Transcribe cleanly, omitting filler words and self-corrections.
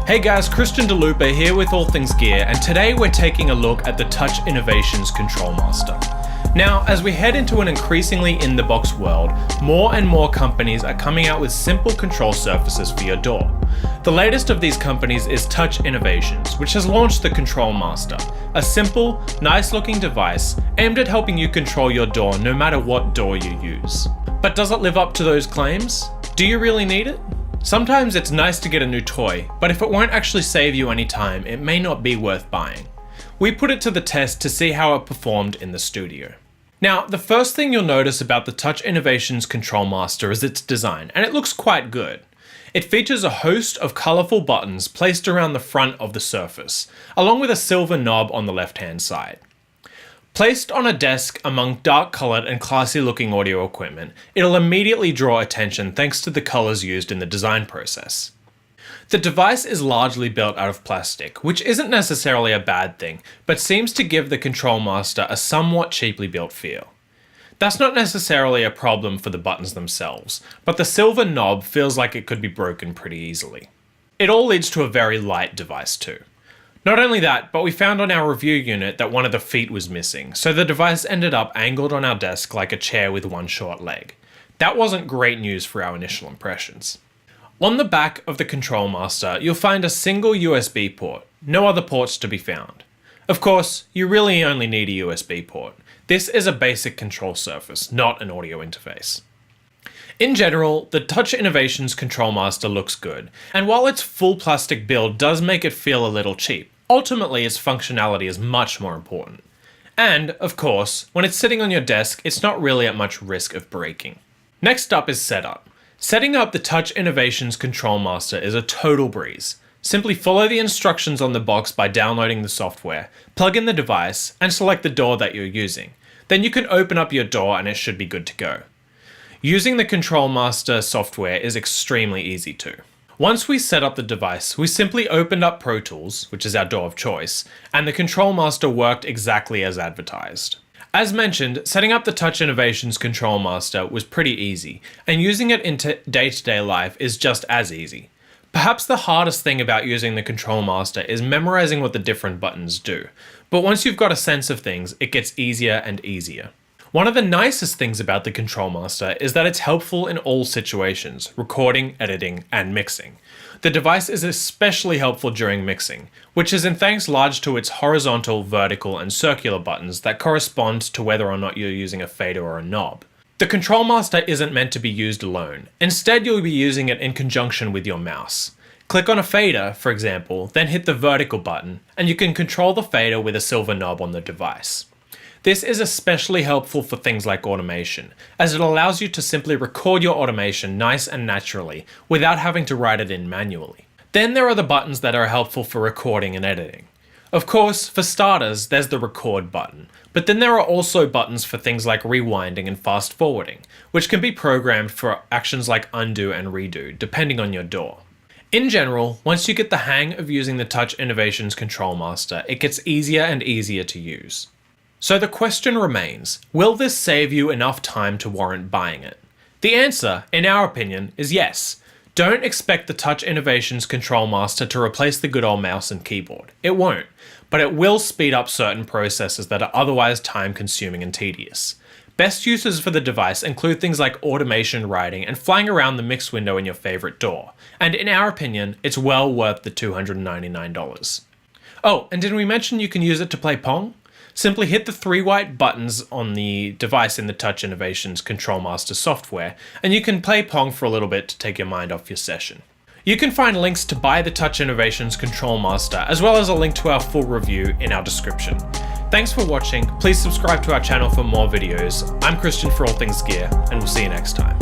Hey guys, Christian DeLupa here with All Things Gear, and today we're taking a look at the Touch Innovations Kontrol Master. Now, as we head into an increasingly in-the-box world, more and more companies are coming out with simple control surfaces for your door. The latest of these companies is Touch Innovations, which has launched the Kontrol Master, a simple, nice-looking device aimed at helping you control your door no matter what door you use. But does it live up to those claims? Do you really need it? Sometimes it's nice to get a new toy, but if it won't actually save you any time, it may not be worth buying. We put it to the test to see how it performed in the studio. Now, the first thing you'll notice about the Touch Innovations Kontrol Master is its design, and it looks quite good. It features a host of colourful buttons placed around the front of the surface, along with a silver knob on the left-hand side. Placed on a desk among dark-coloured and classy-looking audio equipment, it'll immediately draw attention thanks to the colours used in the design process. The device is largely built out of plastic, which isn't necessarily a bad thing, but seems to give the Kontrol Master a somewhat cheaply built feel. That's not necessarily a problem for the buttons themselves, but the silver knob feels like it could be broken pretty easily. It all leads to a very light device too. Not only that, but we found on our review unit that one of the feet was missing, so the device ended up angled on our desk like a chair with one short leg. That wasn't great news for our initial impressions. On the back of the Kontrol Master, you'll find a single USB port, no other ports to be found. Of course, you really only need a USB port. This is a basic control surface, not an audio interface. In general, the Touch Innovations Kontrol Master looks good, and while its full plastic build does make it feel a little cheap, ultimately its functionality is much more important. And, of course, when it's sitting on your desk, it's not really at much risk of breaking. Next up is setup. Setting up the Touch Innovations Kontrol Master is a total breeze. Simply follow the instructions on the box by downloading the software, plug in the device, and select the door that you're using. Then you can open up your door and it should be good to go. Using the Kontrol Master software is extremely easy too. Once we set up the device, we simply opened up Pro Tools, which is our door of choice, and the Kontrol Master worked exactly as advertised. As mentioned, setting up the Touch Innovations Kontrol Master was pretty easy, and using it in day-to-day life is just as easy. Perhaps the hardest thing about using the Kontrol Master is memorizing what the different buttons do, but once you've got a sense of things, it gets easier and easier. One of the nicest things about the Kontrol Master is that it's helpful in all situations, recording, editing, and mixing. The device is especially helpful during mixing, which is in thanks large to its horizontal, vertical, and circular buttons that correspond to whether or not you're using a fader or a knob. The Kontrol Master isn't meant to be used alone. Instead, you'll be using it in conjunction with your mouse. Click on a fader, for example, then hit the vertical button, and you can control the fader with a silver knob on the device. This is especially helpful for things like automation, as it allows you to simply record your automation nice and naturally without having to write it in manually. Then there are the buttons that are helpful for recording and editing. Of course, for starters, there's the record button, but then there are also buttons for things like rewinding and fast forwarding, which can be programmed for actions like undo and redo, depending on your door. In general, once you get the hang of using the Touch Innovations Kontrol Master, it gets easier and easier to use. So the question remains, will this save you enough time to warrant buying it? The answer, in our opinion, is yes. Don't expect the Touch Innovations Kontrol Master to replace the good old mouse and keyboard. It won't, but it will speed up certain processes that are otherwise time-consuming and tedious. Best uses for the device include things like automation writing and flying around the mix window in your favorite door, and in our opinion, it's well worth the $299. Oh, and did we mention you can use it to play Pong? Simply hit the 3 white buttons on the device in the Touch Innovations Kontrol Master software, and you can play Pong for a little bit to take your mind off your session. You can find links to buy the Touch Innovations Kontrol Master, as well as a link to our full review in our description. Thanks for watching, please subscribe to our channel for more videos. I'm Christian for All Things Gear, and we'll see you next time.